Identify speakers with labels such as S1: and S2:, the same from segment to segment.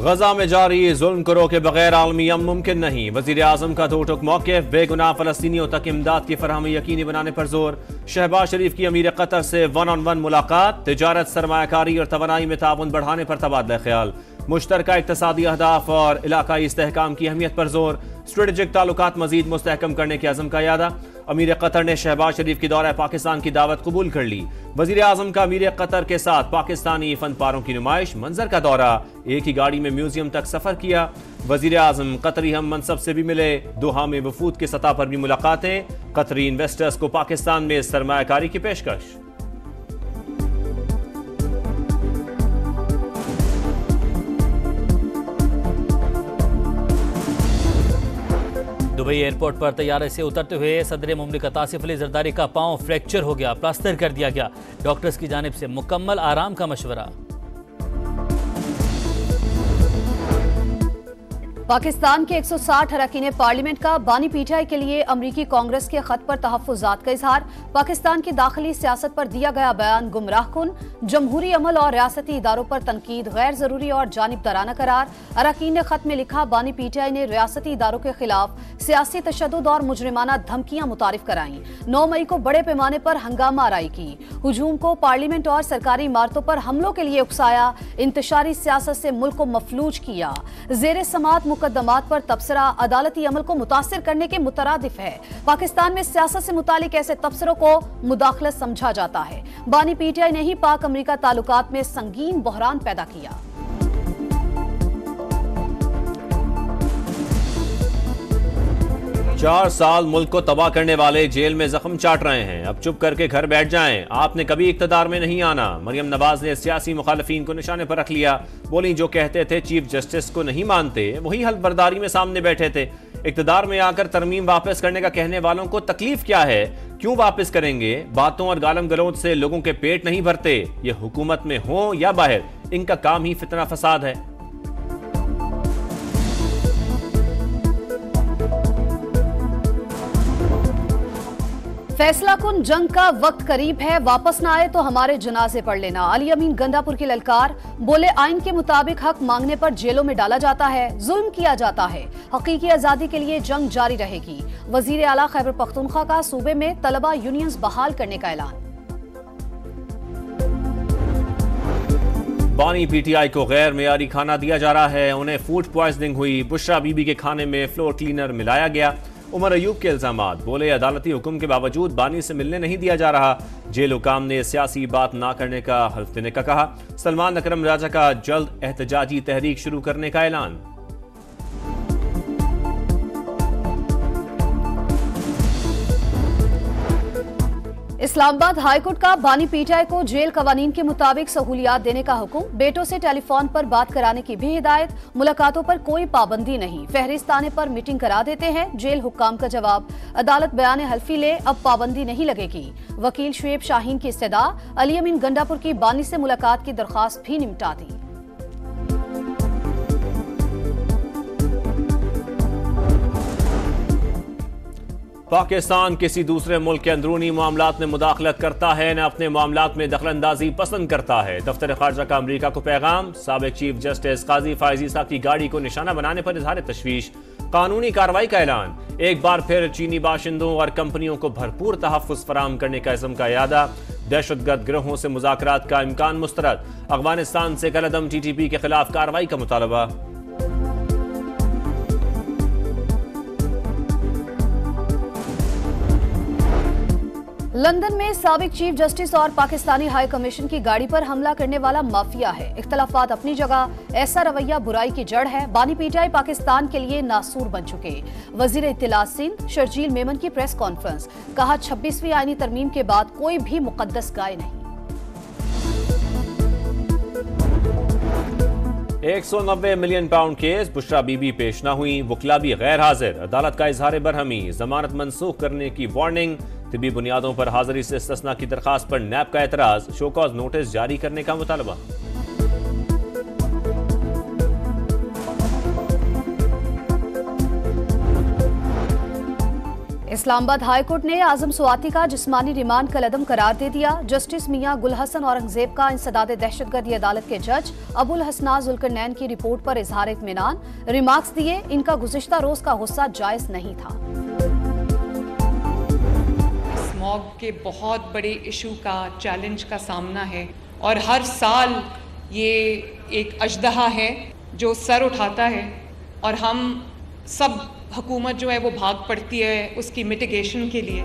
S1: गजा में जारी जुल्म को रोके बगैर आलमी अमन मुमकिन नहीं। वजीर आजम का दो टुक मौक़िफ़, बेगुनाह फलस्तीनियों तक इमदाद की फरहमी यकीनी बनाने पर जोर। शहबाज शरीफ की अमीर कतर से 1-on-1 मुलाकात। तिजारत, सरमायाकारी और तवानाई में ताउन बढ़ाने पर तबादला ख्याल। मुश्तरका इक़्तिसादी अहदाफ और इलाकाई इस्तेहकाम की अहमियत पर जोर। स्ट्रेटेजिक ताल्लुकात मजीद मुस्तहकम करने के अज़म का यादा। अमीर कतर ने शहबाज शरीफ की दौरा पाकिस्तान की दावत कबूल कर ली। वजीर आजम का अमीर कतर के साथ पाकिस्तानी फनपारों की नुमाइश, मंजर का दौरा, एक ही गाड़ी में म्यूजियम तक सफर किया। वजीर आजम कतरी हम मनसब से भी मिले। दोहा में वफूद की सतह पर भी मुलाकातें। कतरी इन्वेस्टर्स को पाकिस्तान में सरमायाकारी की पेशकश।
S2: दुबई एयरपोर्ट पर तैयारे से उतरते हुए सदर मुमलिकत आसिफ अली जरदारी का पांव फ्रैक्चर हो गया, प्लास्टर कर दिया गया। डॉक्टर्स की जानिब से मुकम्मल आराम का मशवरा।
S3: पाकिस्तान के 160 अरकान पार्लियामेंट का बानी पीटीआई के लिए अमरीकी कांग्रेस के खत पर तहफ्फुज़ात का इजहार। पाकिस्तान की दाखिली सियासत पर दिया गया बयान गुमराहकुन। जमहूरी अमल और रियासती इदारों पर तनकीद गैर जरूरी और जानिबदाराना करार। अरकान ने खत में लिखा, बानी पीटीआई ने रियासती इदारों के खिलाफ सियासी तशद्दुद और मुजरिमाना धमकियां मुतारिफ कराई। 9 मई को बड़े पैमाने पर हंगामा आराई की। हुजूम को पार्लियामेंट और सरकारी इमारतों पर हमलों के लिए उकसाया। इंतशारी सियासत से मुल्क को मफलूज किया। जेर समात मुकदमात पर तबसरा अदालती अमल को मुतासिर करने के मुतरादिफ है। पाकिस्तान में सियासत से मुतालिक ऐसे तबसरों को मुदाखलत समझा जाता है। बानी पीटीआई ने ही पाक अमेरिका ताल्लुकात में संगीन बहरान पैदा किया।
S1: चार साल मुल्क को तबाह करने वाले जेल में जख्म चाट रहे हैं। अब चुप करके घर बैठ जाएं। आपने कभी इक्तदार में नहीं आना। मरियम नवाज ने सियासी मुखालफीन को निशाने पर रख लिया। बोली, जो कहते थे चीफ जस्टिस को नहीं मानते, वही हल्फबर्दारी में सामने बैठे थे। इक्तदार में आकर तरमीम वापस करने का कहने वालों को तकलीफ क्या है? क्यों वापस करेंगे? बातों और गालम गलौज से लोगों के पेट नहीं भरते। ये हुकूमत में हो या बाहर, इनका काम ही फितना फसाद है।
S3: फैसला कुन जंग का वक्त करीब है, वापस ना आए तो हमारे जनाजे पढ़ लेना। अली अमीन गंडापुर की ललकार। बोले, आइन के मुताबिक हक मांगने पर जेलों में डाला जाता है, जुल्म किया जाता है। हकीकी आजादी के लिए जंग जारी रहेगी। वजीर आला खैबर पख्तूनख्वा का सूबे में तलबा यूनियंस बहाल करने का ऐलान।
S1: बानी पीटीआई को गैर मेयारी खाना दिया जा रहा है। उन्हें फूड पॉइजनिंग हुई। बुशरा बीबी के खाने में फ्लोर क्लीनर मिलाया गया। उमर अयूब के इल्जामात। बोले, अदालती हुक्म के बावजूद बानी से मिलने नहीं दिया जा रहा। जेल हुकाम ने सियासी बात ना करने का हल्फ देने का कहा। सलमान अकरम राजा का जल्द एहतजाजी तहरीक शुरू करने का ऐलान।
S3: इस्लामाबाद हाईकोर्ट का बानी पीटीआई को जेल कवानीन के मुताबिक सहूलियात देने का हुक्म। बेटों से टेलीफोन पर बात कराने की भी हिदायत। मुलाकातों पर कोई पाबंदी नहीं। फहरिस्त आने पर मीटिंग करा देते हैं। जेल हुक्काम का जवाब। अदालत बयान हल्फी ले, अब पाबंदी नहीं लगेगी। वकील शुएब शाहीन की इस्तदा। अली अमीन गंडापुर की बानी से मुलाकात की दरख्वास्त भी निपटा दी।
S1: पाकिस्तान किसी दूसरे मुल्क के अंदरूनी मामलात में मुदाखलत करता है, न अपने मामलात में दखलंदाजी पसंद करता है। दफ्तर खारजा का अमरीका को पैगाम। साबिक चीफ जस्टिस काजी फायजी साहब की गाड़ी को निशाना बनाने पर इजहार तशवीश। कानूनी कार्रवाई का ऐलान। एक बार फिर चीनी बाशिंदों और कंपनियों को भरपूर तहफ्फुज़ फराहम करने का इज़्म का यादा। दहशतगर्द गिरोहों से मुज़ाकरात का इम्कान मुस्तरद। अफगानिस्तान से कलअदम TTP के खिलाफ कार्रवाई का मुतालबा।
S3: लंदन में साबिक चीफ जस्टिस और पाकिस्तानी हाई कमीशन की गाड़ी पर हमला करने वाला माफिया है। इख्तलाफात अपनी जगह, ऐसा रवैया बुराई की जड़ है। बानी पीटीआई पाकिस्तान के लिए नासूर बन चुके। वजीर इत्तलात सिंध शर्जील मेमन की प्रेस कॉन्फ्रेंस। कहा, 26वीं आईनी तरमीम के बाद कोई भी मुकद्दस गाय नहीं।
S1: 190 million pound case. Bushra Bibi पेश न हुई। वकला भी गैर हाजिर। अदालत का इजहार बरहमी। जमानत मनसूख करने की वार्निंग। तिबी बुनियादों पर हाजिरी से इस्तिस्ना की दरखास्त पर नैब का एतराज। शोकॉज नोटिस जारी करने का मुतालबा।
S3: इस्लामाबाद हाईकोर्ट ने आजम स्वाति का जिस्मानी रिमांड कलअदम करार दे दिया। जस्टिस मियां गुल हसन औरंगजेब का इंसदाद दहशतगर्दी अदालत के जज अबुल हसना जुल्करनैन की रिपोर्ट पर इजहार इत्मीनान, रिमार्क्स दिए इनका गुज़िश्ता रोज का गुस्सा जायज नहीं था।
S4: स्मॉग के बहुत बड़े इशू का चैलेंज का सामना है और हर साल ये एक अजदहा है जो सर उठाता है और हम सब हुकूमत जो है वो भाग पड़ती है उसकी मिटिगेशन के लिए।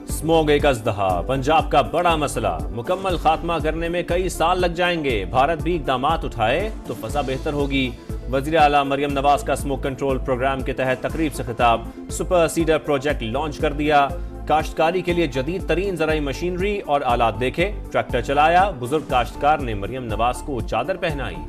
S1: स्मॉग एक अजदहा, पंजाब का बड़ा मसला, मुकम्मल खात्मा करने में कई साल लग जाएंगे। भारत भी इक़दामात उठाए तो फजा बेहतर होगी। वज़ीर आला मरियम नवाज का स्मोक कंट्रोल प्रोग्राम के तहत तकरीब से खिताब। सुपर सीडर प्रोजेक्ट लॉन्च कर दिया। काश्तकारी के लिए जदीद तरीन ज़राई मशीनरी और आलात देखे। ट्रैक्टर चलाया। बुजुर्ग काश्तकार ने मरियम नवाज को चादर पहनाई।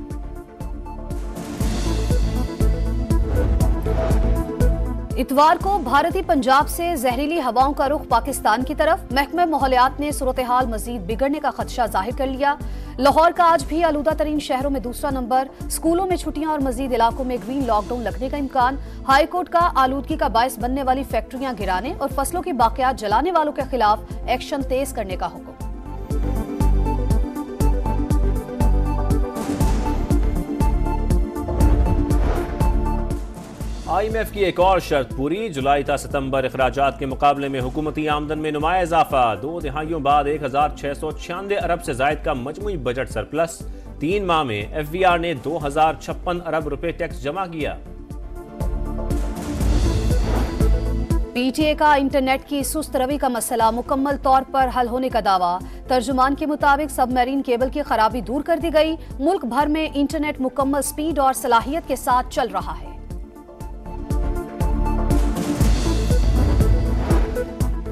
S3: इतवार को भारतीय पंजाब से जहरीली हवाओं का रुख पाकिस्तान की तरफ। महकमे माहौलियात ने सूरत हाल मजीद बिगड़ने का खदशा जाहिर कर लिया। लाहौर का आज भी आलूदा तरीन शहरों में दूसरा नंबर। स्कूलों में छुट्टियां और मजीद इलाकों में ग्रीन लॉकडाउन लगने का इम्कान। हाई कोर्ट का आलूदगी का बायस बनने वाली फैक्ट्रियां गिराने और फसलों की बाकियात जलाने वालों के खिलाफ एक्शन तेज करने का हुक्म।
S1: IMF की एक और शर्त पूरी। जुलाई ta सितंबर अखराजात के मुकाबले में हुकूमती आमदन में नुमाया इजाफा। 2 दिहाइयों बाद 1696 अरब से जायद का मजमूई बजट सरप्लस। 3 माह में FVR ने 2056 अरब रुपए टैक्स जमा किया।
S3: PTA का इंटरनेट की सुस्त रवि का मसला मुकम्मल तौर पर हल होने का दावा। तर्जुमान के मुताबिक सबमरीन केबल की खराबी दूर कर दी गई। मुल्क भर में इंटरनेट मुकम्मल स्पीड और सलाहियत के साथ चल रहा है।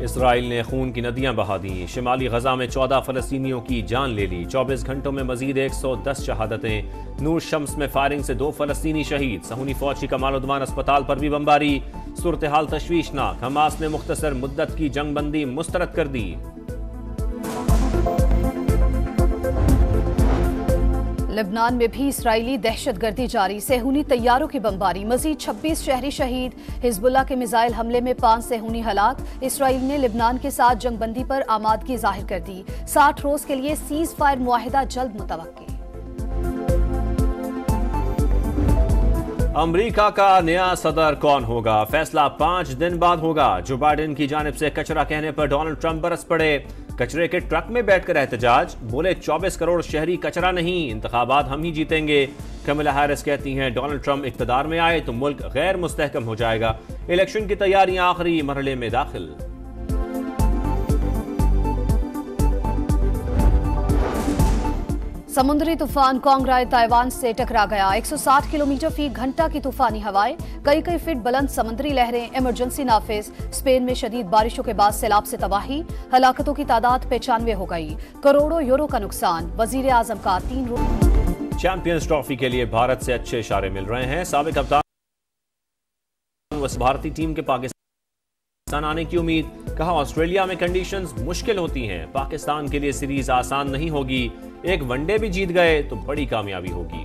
S1: इसराइल ने खून की नदियां बहा दी। शिमाली गजा में 14 फलस्तीनियों की जान ले ली। 24 घंटों में मजीद 110 शहादतें। नूर शम्स में फायरिंग से 2 फलस्तीनी शहीद। सहूनी फौज की कमाल उद्वान अस्पताल पर भी बमबारी। सूरत हाल तशवीशनाक। हमास ने मुख्तसर मुद्दत की जंगबंदी मुस्तरद कर दी।
S3: लेबनान में भी इसराइली दहशतगर्दी जारी। सेहूनी तैयारों की बमबारी। मजीद 26 शहरी शहीद। हिजबुल्लाह के मिसाइल हमले में 5 सेहूनी हलाक। इसराइल ने लेबनान के साथ जंगबंदी पर आमादगी जाहिर कर दी। 60 रोज के लिए सीज फायर मुआहिदा जल्द मुतवक्की।
S1: अमेरिका का नया सदर कौन होगा? फैसला 5 दिन बाद होगा। जो बाइडेन की जानिब से कचरा कहने पर डोनाल्ड ट्रंप बरस पड़े। कचरे के ट्रक में बैठकर एहतजाज। बोले 24 करोड़ शहरी कचरा नहीं, इंतखाबात हम ही जीतेंगे। कमला हैरिस कहती हैं डोनाल्ड ट्रंप इख्तिदार में आए तो मुल्क गैर मुस्तहकम हो जाएगा। इलेक्शन की तैयारियां आखिरी मरहले में दाखिल।
S3: समुद्री तूफान कोंगराय ताइवान से टकरा गया। 160 किलोमीटर फी घंटा की तूफानी हवाएं। कई फीट बुलंद समुद्री लहरें। इमरजेंसी नाफिज। स्पेन में शदीद बारिशों के बाद सैलाब से तबाही। हलाकतों की तादाद 95 हो गई। करोड़ों यूरो का नुकसान। वजीर आजम का 3 रोज।
S1: चैंपियंस ट्रॉफी के लिए भारत से अच्छे इशारे मिल रहे हैं। साबिक कप्तान भारतीय टीम के पाकिस्तान आने की उम्मीद। कहा ऑस्ट्रेलिया में कंडीशंस मुश्किल होती हैं। पाकिस्तान के लिए सीरीज आसान नहीं होगी। एक वनडे भी जीत गए तो बड़ी कामयाबी होगी।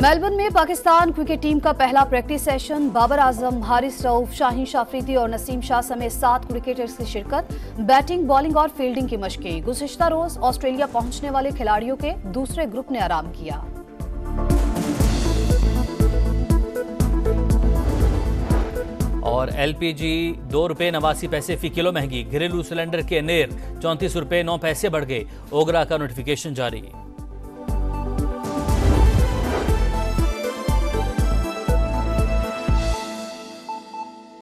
S3: मेलबर्न में पाकिस्तान क्रिकेट टीम का पहला प्रैक्टिस सेशन। बाबर आजम, हारिस रऊफ, शाहीन शाफरीदी और नसीम शाह समेत 7 क्रिकेटर्स की शिरकत। बैटिंग, बॉलिंग और फील्डिंग की मशकें। गुज़िश्ता रोज ऑस्ट्रेलिया पहुंचने वाले खिलाड़ियों के दूसरे ग्रुप ने आराम किया।
S2: और LPG 2 रुपये 89 पैसे फी किलो महंगी। घरेलू सिलेंडर के नेर 34 रुपये 9 पैसे बढ़ गए। ओगरा का नोटिफिकेशन जारी।